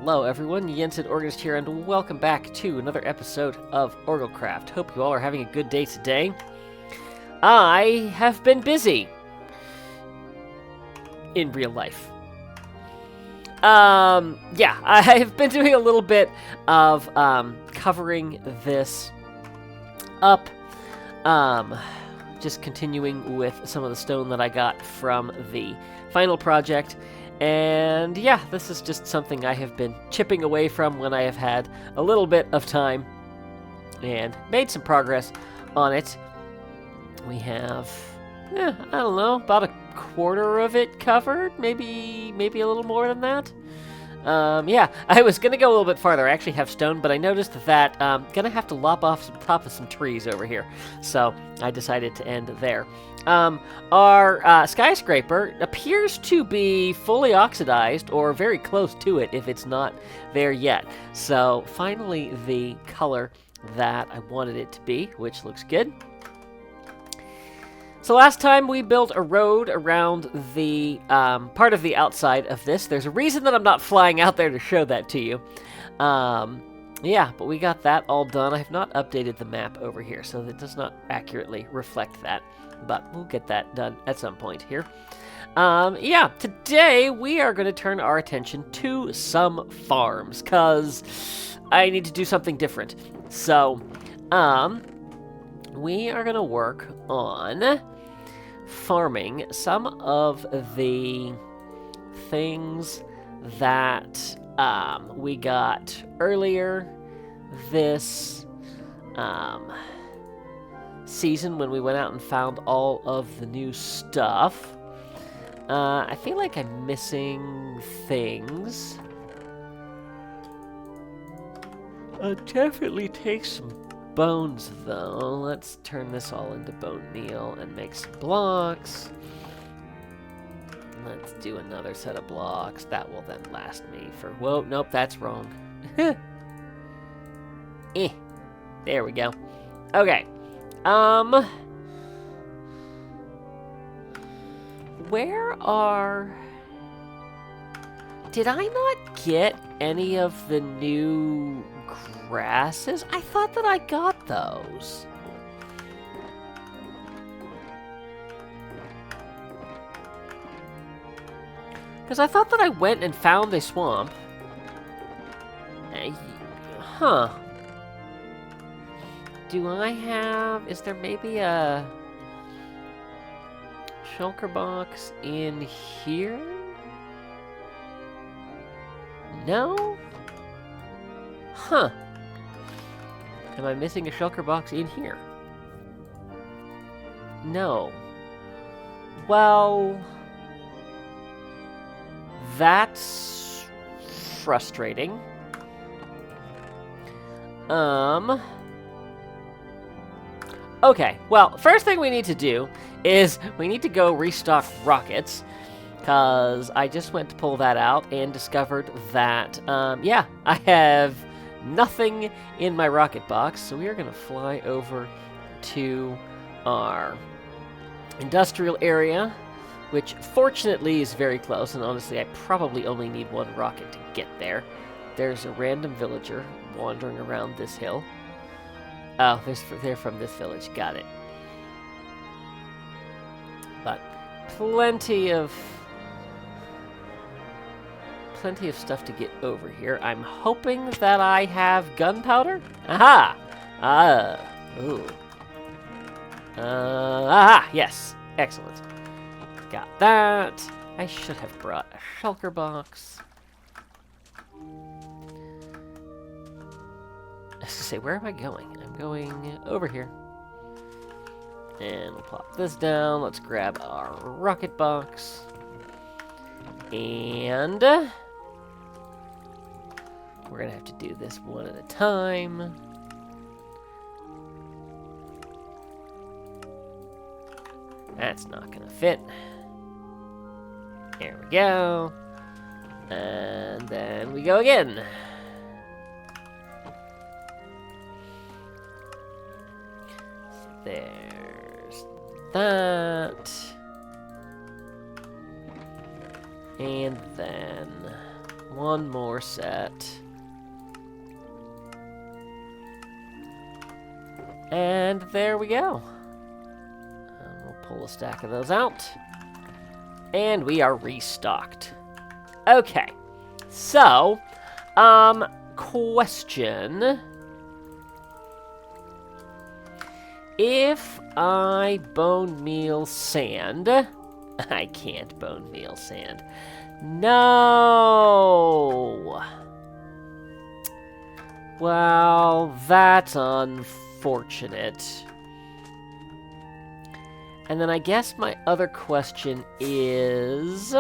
Hello everyone, Yensid Organist here, and welcome back to another episode of OrgelCraft. Hope you all are having a good day today. I have been busy in real life. Yeah, I've been doing a little bit of covering this up. Just continuing with some of the stone that I got from the final project. And yeah, this is just something I have been chipping away from when I have had a little bit of time and made some progress on it. We have, I don't know, about a quarter of it covered, maybe a little more than that. Yeah, I was going to go a little bit farther. I actually have stone, but I noticed that I'm going to have to lop off the top of some trees over here. So I decided to end there. Our skyscraper appears to be fully oxidized, or very close to it if it's not there yet. So finally the color that I wanted it to be, which looks good. So last time we built a road around the part of the outside of this. There's a reason that I'm not flying out there to show that to you. Yeah, but we got that all done. I have not updated the map over here, so that does not accurately reflect that. But we'll get that done at some point here. Yeah, today we are going to turn our attention to some farms, because I need to do something different. So, we are going to work on farming some of the things that we got earlier this season when we went out and found all of the new stuff. I feel like I'm missing things. I'll definitely take some bones, though. Let's turn this all into bone meal and make some blocks. Let's do another set of blocks. That will then last me for... Whoa, nope, that's wrong. There we go. Okay. Where are... Did I not get any of the new grasses? I thought that I got those. Because I thought that I went and found a swamp. Huh. Do I have... Is there maybe a shulker box in here? No? Huh. Am I missing a shulker box in here? No. Well... That's frustrating. Okay, well, first thing we need to do is we need to go restock rockets, because I just went to pull that out and discovered that, yeah, I have nothing in my rocket box, so we are going to fly over to our industrial area, which fortunately is very close, and honestly I probably only need one rocket to get there. There's a random villager wandering around this hill. Oh, they're from this village, got it. But plenty of stuff to get over here. I'm hoping that I have gunpowder. Aha! Ooh. Aha! Yes, excellent. Got that. I should have brought a shulker box. I was gonna say, where am I going? I'm going over here. And we'll plop this down. Let's grab our rocket box. And we're gonna have to do this one at a time. That's not gonna fit. There we go. And then we go again. There's that. And then One more set. And there we go. We'll pull a stack of those out. And we are restocked. Okay. So, question. If I bone meal sand... I can't bone meal sand. No! Well, that's unfortunate. And then I guess my other question is...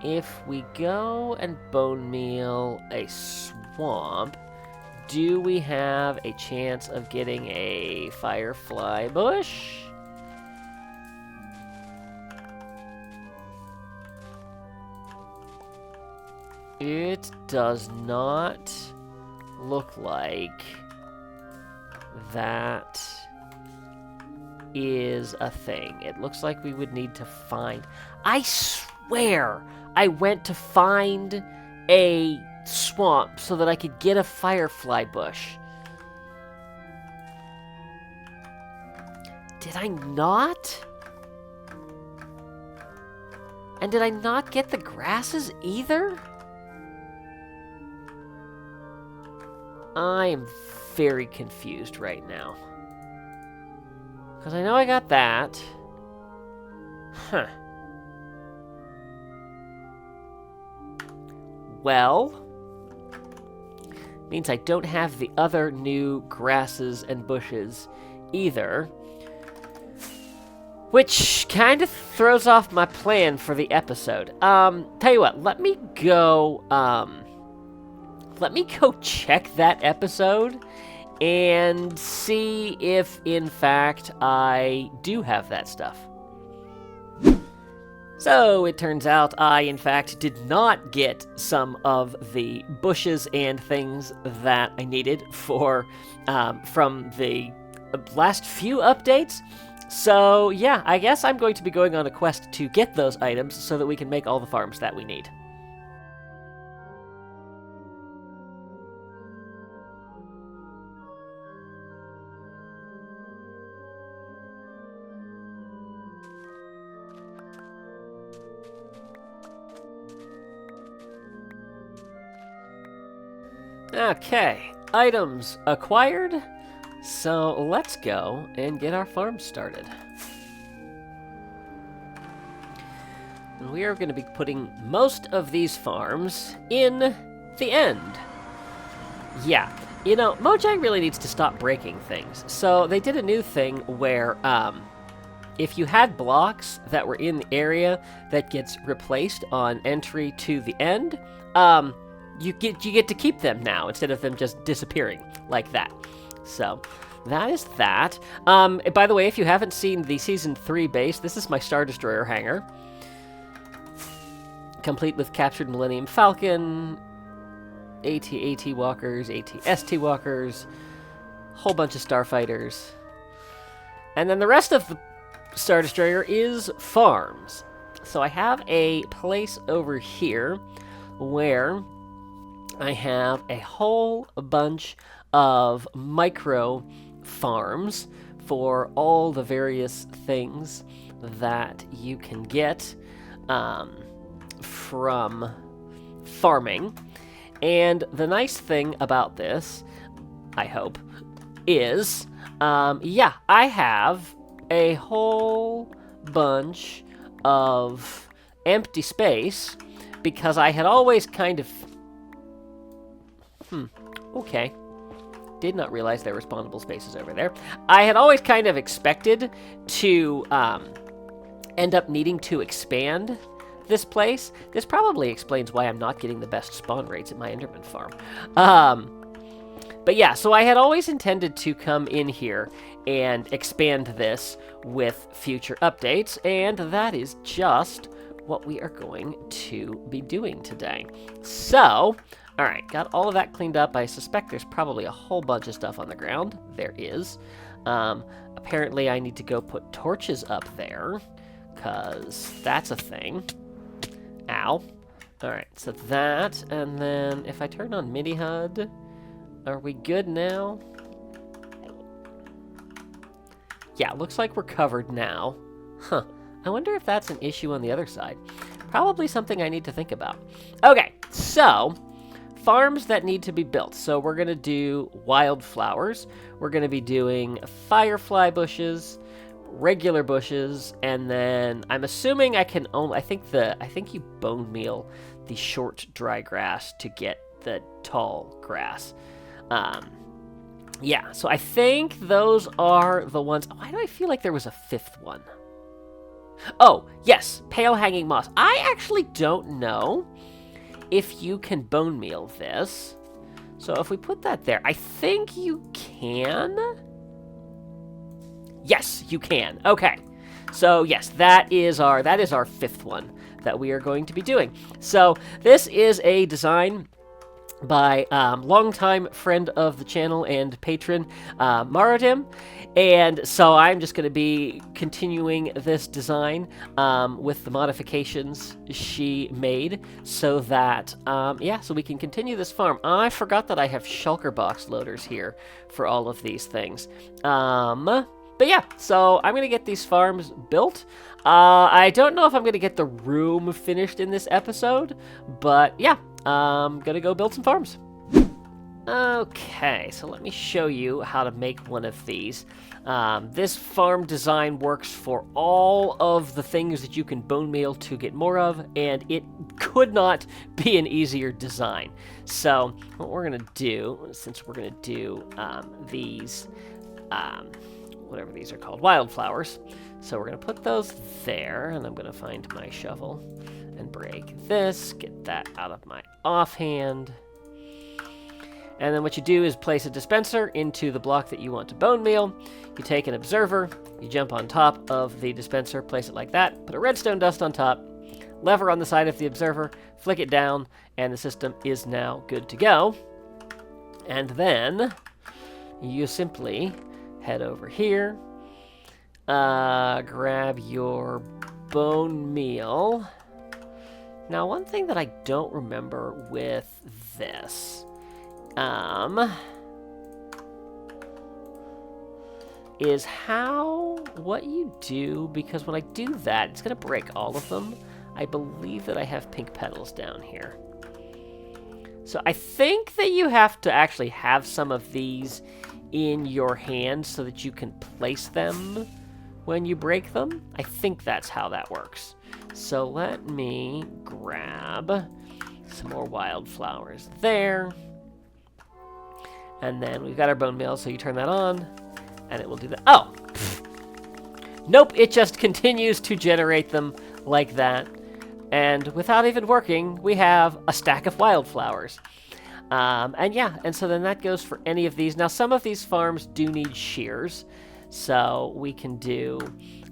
if we go and bone meal a swamp, do we have a chance of getting a firefly bush? It does not look like that is a thing. It looks like we would need to find... I swear I went to find a swamp so that I could get a firefly bush. Did I not? And did I not get the grasses either? I am very confused right now. Because I know I got that. Huh. Well, means I don't have the other new grasses and bushes either. Which kind of throws off my plan for the episode. Tell you what, let me go check that episode and see if, in fact, I do have that stuff. So, it turns out I, in fact, did not get some of the bushes and things that I needed for, from the last few updates. So, yeah, I guess I'm going to be going on a quest to get those items so that we can make all the farms that we need. Okay, items acquired, so let's go and get our farm started. And we are going to be putting most of these farms in the end. Yeah, you know, Mojang really needs to stop breaking things. So they did a new thing where if you had blocks that were in the area that gets replaced on entry to the end, you get to keep them now instead of them just disappearing like that. So that is that. By the way, if you haven't seen the Season 3 base, this is my Star Destroyer hangar. Complete with captured Millennium Falcon, AT walkers, AT-ST walkers, whole bunch of starfighters. And then the rest of the Star Destroyer is farms. So I have a place over here where I have a whole bunch of micro farms for all the various things that you can get from farming. And the nice thing about this, I hope, is, yeah, I have a whole bunch of empty space because I had always kind of... okay. Did not realize there were spawnable spaces over there. I had always kind of expected to end up needing to expand this place. This probably explains why I'm not getting the best spawn rates at my Enderman farm. But yeah, so I had always intended to come in here and expand this with future updates, and that is just what we are going to be doing today. So, alright, got all of that cleaned up. I suspect there's probably a whole bunch of stuff on the ground. There is. Apparently I need to go put torches up there, because that's a thing. Ow. Alright, so that, and then if I turn on Mini HUD, are we good now? Yeah, looks like we're covered now. Huh. I wonder if that's an issue on the other side. Probably something I need to think about. Okay, so farms that need to be built. So we're going to do wildflowers. We're going to be doing firefly bushes, regular bushes, and then I'm assuming I can only, I think you bone meal the short dry grass to get the tall grass. Yeah, so I think those are the ones. Why do I feel like there was a fifth one? Oh, yes, pale hanging moss. I actually don't know if you can bone meal this. So if we put that there, I think you can. Yes, you can. Okay. So yes, that is our fifth one that we are going to be doing. So this is a design by longtime friend of the channel and patron, Maradim. And so I'm just going to be continuing this design with the modifications she made so that, so we can continue this farm. I forgot that I have shulker box loaders here for all of these things. But yeah, so I'm going to get these farms built. I don't know if I'm going to get the room finished in this episode, but yeah, I'm going to go build some farms. Okay, so let me show you how to make one of these. This farm design works for all of the things that you can bone meal to get more of, and it could not be an easier design. So what we're going to do, since we're going to do these, whatever these are called, wildflowers, so we're going to put those there, and I'm going to find my shovel and break this, get that out of my offhand. And then what you do is place a dispenser into the block that you want to bone meal. You take an observer, you jump on top of the dispenser, place it like that, put a redstone dust on top, lever on the side of the observer, flick it down, and the system is now good to go. And then you simply head over here, grab your bone meal. Now, one thing that I don't remember with this is what you do, because when I do that, it's going to break all of them. I believe that I have pink petals down here. So I think that you have to actually have some of these in your hand so that you can place them when you break them. I think that's how that works. So let me grab some more wildflowers there. And then we've got our bone meal, so you turn that on, and it will do that. Oh! Nope, it just continues to generate them like that. And without even working, we have a stack of wildflowers. And so then that goes for any of these. Now, some of these farms do need shears, so we can do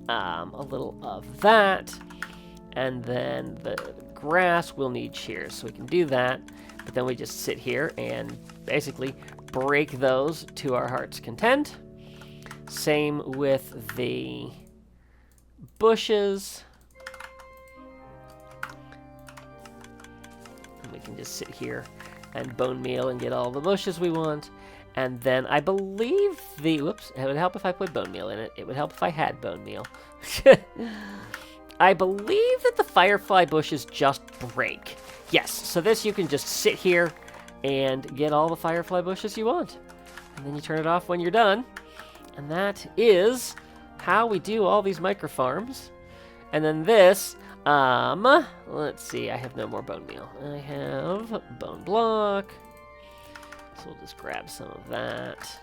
a little of that. And then the grass will need shears, so we can do that. But then we just sit here and basically break those to our heart's content. Same with the bushes. And we can just sit here and bone meal and get all the bushes we want. And then I believe it would help if I put bone meal in it. It would help if I had bone meal. I believe that the firefly bushes just break. Yes, so this you can just sit here and get all the firefly bushes you want. And then you turn it off when you're done. And that is how we do all these micro farms. And then this, let's see, I have no more bone meal. I have bone block. So we'll just grab some of that.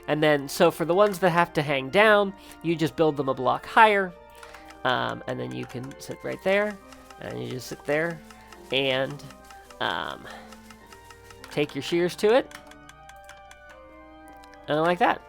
And then, so for the ones that have to hang down, you just build them a block higher. And then you can sit right there. And you just sit there and take your shears to it. And like that.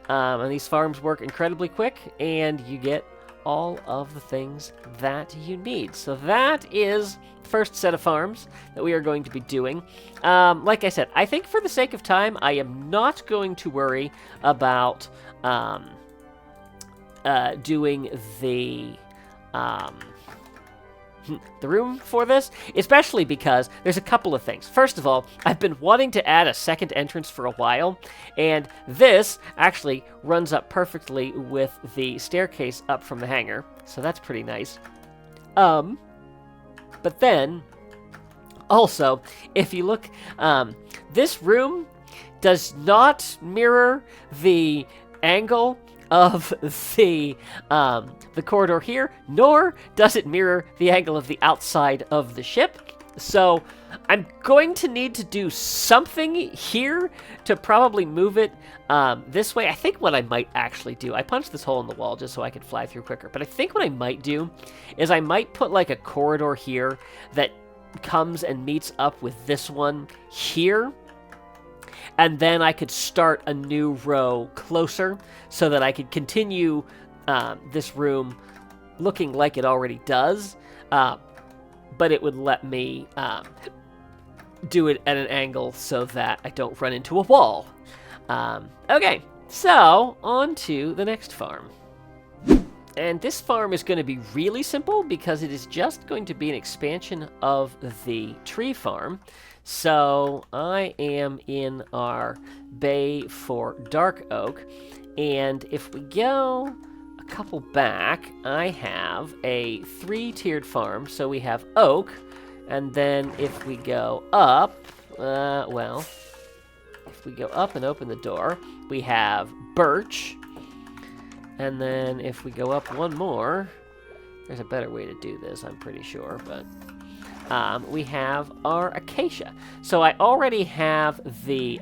And these farms work incredibly quick, and you get all of the things that you need. So that is the first set of farms that we are going to be doing. Like I said, I think for the sake of time, I am not going to worry about doing the room for this, especially because there's a couple of things. First of all, I've been wanting to add a second entrance for a while, and this actually runs up perfectly with the staircase up from the hangar, so that's pretty nice. But then, also, if you look, this room does not mirror the angle of the corridor here, nor does it mirror the angle of the outside of the ship. So I'm going to need to do something here to probably move it this way. I think what I might actually do, I punched this hole in the wall just so I could fly through quicker, but I think what I might do is I might put like a corridor here that comes and meets up with this one here, and then I could start a new row closer so that I could continue this room looking like it already does, but it would let me do it at an angle so that I don't run into a wall. Okay, so on to the next farm. And this farm is going to be really simple because it is just going to be an expansion of the tree farm. So I am in our bay for dark oak, and if we go a couple back, I have a 3-tiered farm. So we have oak, and then if we go up, well, if we go up and open the door, we have birch, and then if we go up one more, there's a better way to do this, I'm pretty sure, but we have our acacia. So I already have the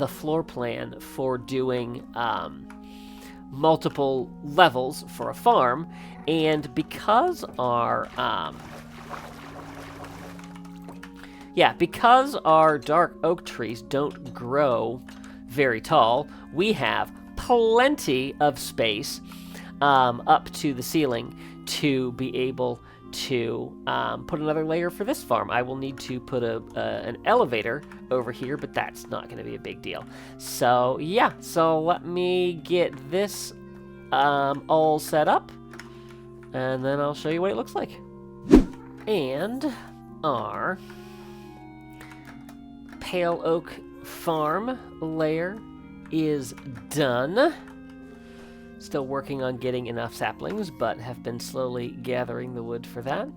floor plan for doing multiple levels for a farm, and because our because our dark oak trees don't grow very tall, we have plenty of space up to the ceiling to be able to put another layer for this farm. I will need to put an elevator over here, but that's not going to be a big deal. So yeah, so let me get this all set up, and then I'll show you what it looks like. And our pale oak farm layer is done. Still working on getting enough saplings, but have been slowly gathering the wood for that.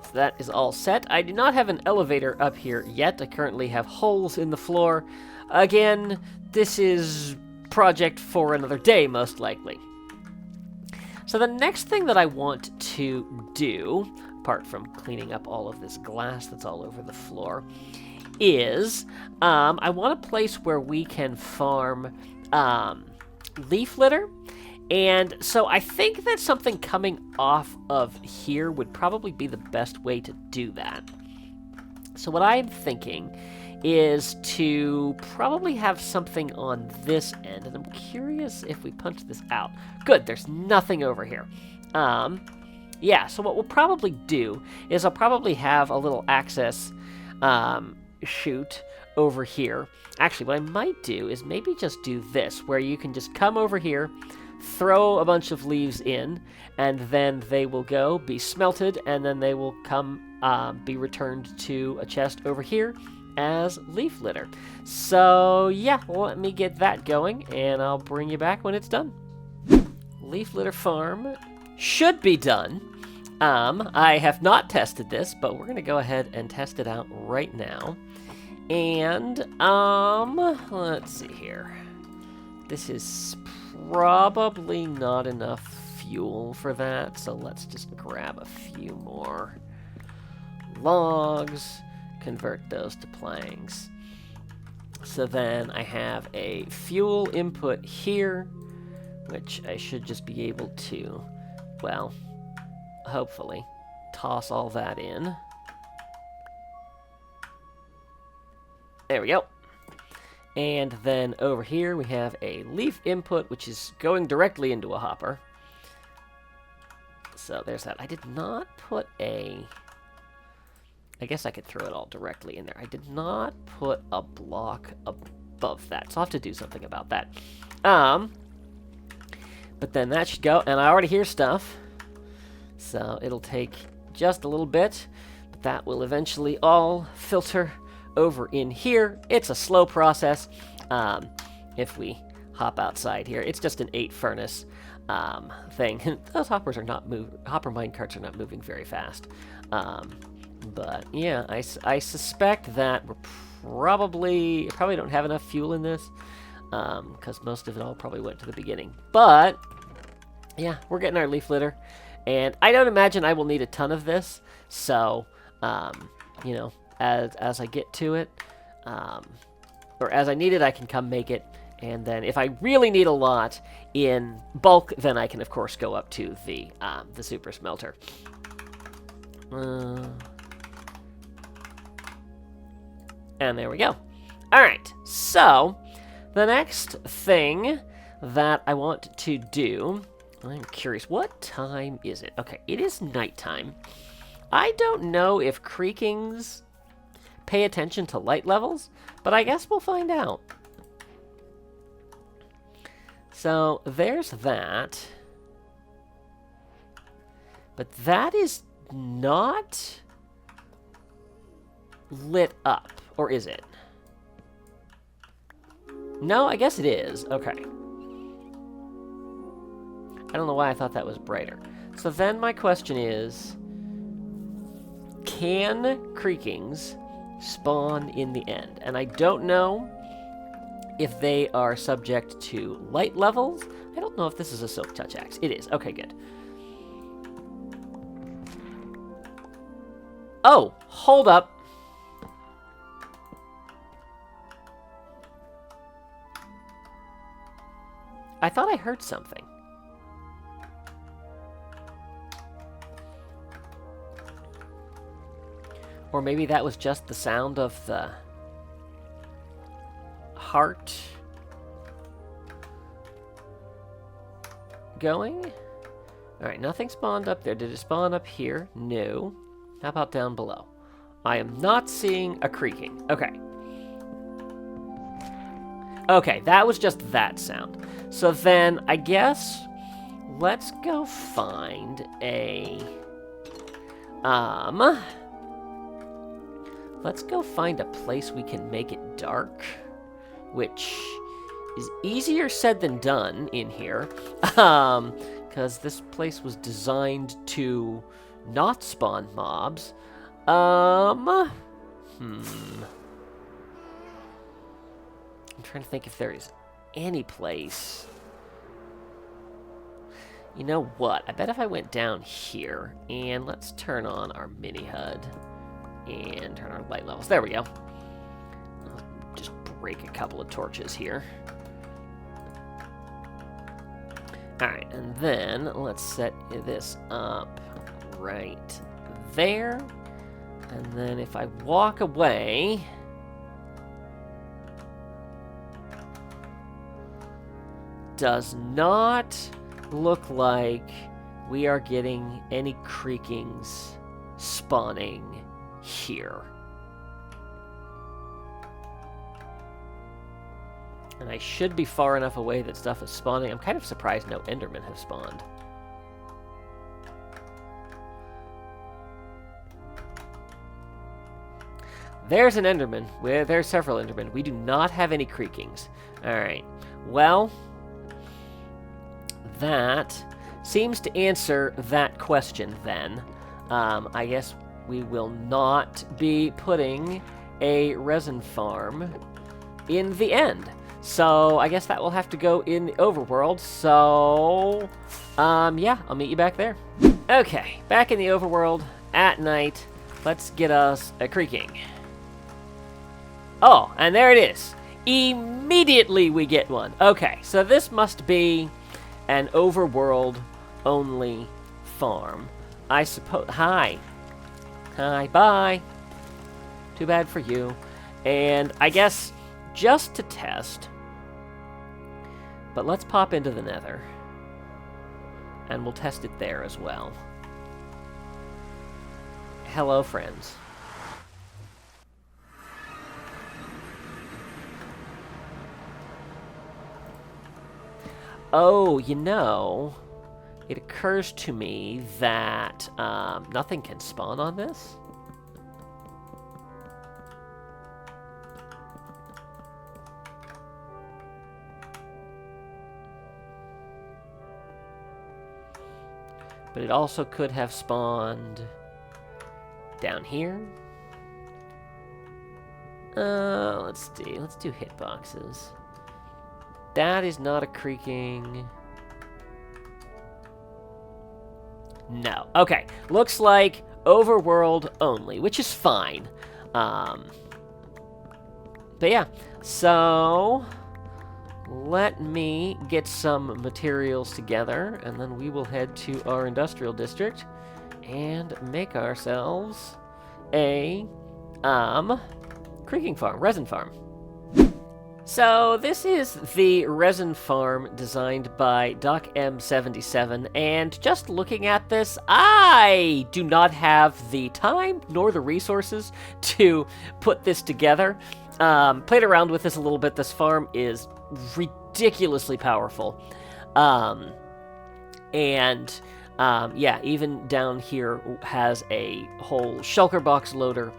So that is all set. I do not have an elevator up here yet. I currently have holes in the floor. Again, this is project for another day, most likely. So the next thing that I want to do, apart from cleaning up all of this glass that's all over the floor, is I want a place where we can farm leaf litter. And so I think that something coming off of here would probably be the best way to do that. So what I'm thinking is to probably have something on this end, and I'm curious if we punch this out. Good, there's nothing over here. Yeah, so what we'll probably do is I'll probably have a little access chute over here. Actually, what I might do is maybe just do this, where you can just come over here, throw a bunch of leaves in, and then they will go be smelted, and then they will come be returned to a chest over here as leaf litter. So yeah, let me get that going, and I'll bring you back when it's done. Leaf litter farm should be done. I have not tested this, but we're gonna go ahead and test it out right now. And let's see here. This is probably not enough fuel for that, so let's just grab a few more logs, convert those to planks. So then I have a fuel input here, which I should just be able to, well, hopefully, toss all that in. There we go. And then over here we have a leaf input, which is going directly into a hopper. So there's that. I did not put a... I guess I could throw it all directly in there. I did not put a block above that, so I'll have to do something about that. But then that should go, and I already hear stuff. So it'll take just a little bit, but that will eventually all filter over in here. It's a slow process. If we hop outside here, it's just an 8 furnace thing. Those hoppers are not hopper mine carts are not moving very fast. But yeah, I suspect that we're probably don't have enough fuel in this, because most of it all probably went to the beginning. But yeah, we're getting our leaf litter, and I don't imagine I will need a ton of this. So you know, as I get to it, or as I need it, I can come make it. And then if I really need a lot in bulk, then I can, of course, go up to the super smelter. And there we go. All right, so the next thing that I want to do, I'm curious, what time is it? Okay, it is nighttime. I don't know if creakings pay attention to light levels, but I guess we'll find out. So there's that. But that is not lit up, or is it? No, I guess it is. Okay. I don't know why I thought that was brighter. So then my question is, can creakings spawn in the end? And I don't know if they are subject to light levels. I don't know if this is a silk touch axe. It is. Okay, good. Oh, hold up. I thought I heard something. Or maybe that was just the sound of the heart going. All right, nothing spawned up there. Did it spawn up here? No. How about down below? I am not seeing a creaking. Okay. Okay, that was just that sound. So then, I guess, let's go find a, let's go find a place we can make it dark, which is easier said than done in here, because this place was designed to not spawn mobs. I'm trying to think if there is any place. You know what? I bet if I went down here, and let's turn on our mini HUD and turn our light levels. There we go. I'll just break a couple of torches here. Alright, and then let's set this up right there. And then if I walk away, does not look like we are getting any creakings spawning here. And I should be far enough away that stuff is spawning. I'm kind of surprised no Endermen have spawned. There's an Enderman. There's several Endermen. We do not have any creakings. Alright. Well, that seems to answer that question then. I guess we will not be putting a resin farm in the end. So I guess that will have to go in the overworld. So, yeah, I'll meet you back there. Okay, back in the overworld at night. Let's get us a creaking. Oh, and there it is. Immediately we get one. Okay, so this must be an overworld-only farm. I suppose... Hi. Hi, bye. Too bad for you. And I guess just to test... But let's pop into the Nether. And we'll test it there as well. Hello, friends. Oh, you know, it occurs to me that nothing can spawn on this. But it also could have spawned down here. Let's see. Let's do hitboxes. That is not a creaking. No. Okay. Looks like overworld only, which is fine. But yeah. So let me get some materials together, and then we will head to our industrial district and make ourselves a creaking farm, resin farm. So this is the resin farm designed by Doc M77, and just looking at this, I do not have the time nor the resources to put this together. Played around with this a little bit. This farm is ridiculously powerful. Yeah, even down here has a whole shulker box loader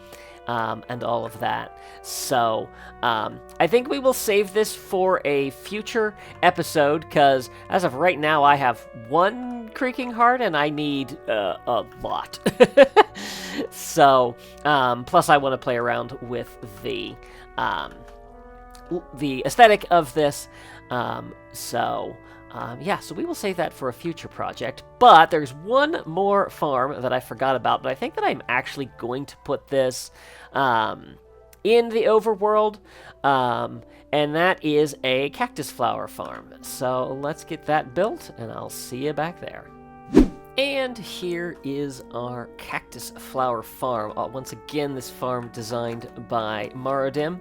and all of that. So I think we will save this for a future episode, because as of right now I have one creaking heart and I need a lot. So plus I want to play around with the aesthetic of this. Yeah, so we will save that for a future project. But there's one more farm that I forgot about, but I think that I'm actually going to put this in the overworld, and that is a cactus flower farm. So let's get that built, and I'll see you back there. And here is our cactus flower farm. Once again, this farm designed by Maradim.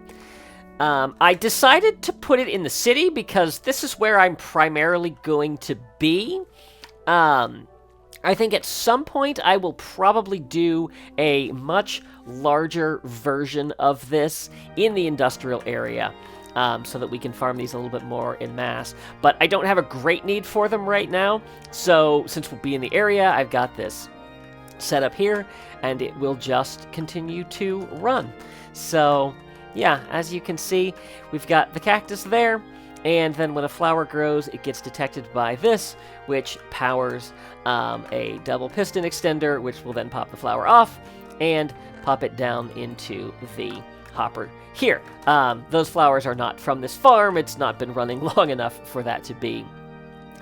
I decided to put it in the city because this is where I'm primarily going to be. I think at some point I will probably do a much larger version of this in the industrial area, so that we can farm these a little bit more en masse. But I don't have a great need for them right now, so since we'll be in the area, I've got this set up here, and it will just continue to run. So yeah, as you can see, we've got the cactus there, and then when a flower grows, it gets detected by this, which powers a double piston extender, which will then pop the flower off and pop it down into the hopper here. Those flowers are not from this farm. It's not been running long enough for that to be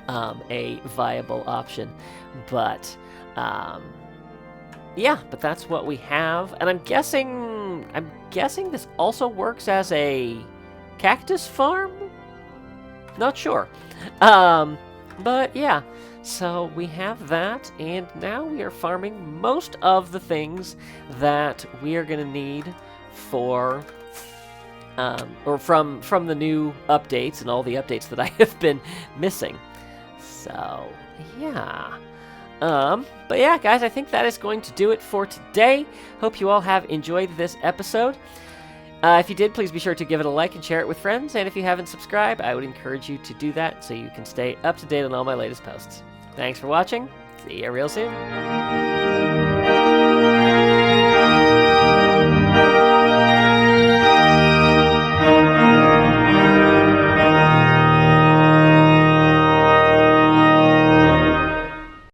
a viable option. But yeah, but that's what we have, and I'm guessing this also works as a cactus farm? Not sure. But yeah, so we have that, and now we are farming most of the things that we are going to need for, or from the new updates and all the updates that I have been missing. So yeah. But yeah, guys, I think that is going to do it for today. Hope you all have enjoyed this episode. If you did, please be sure to give it a like and share it with friends. And if you haven't subscribed, I would encourage you to do that so you can stay up to date on all my latest posts. Thanks for watching. See you real soon.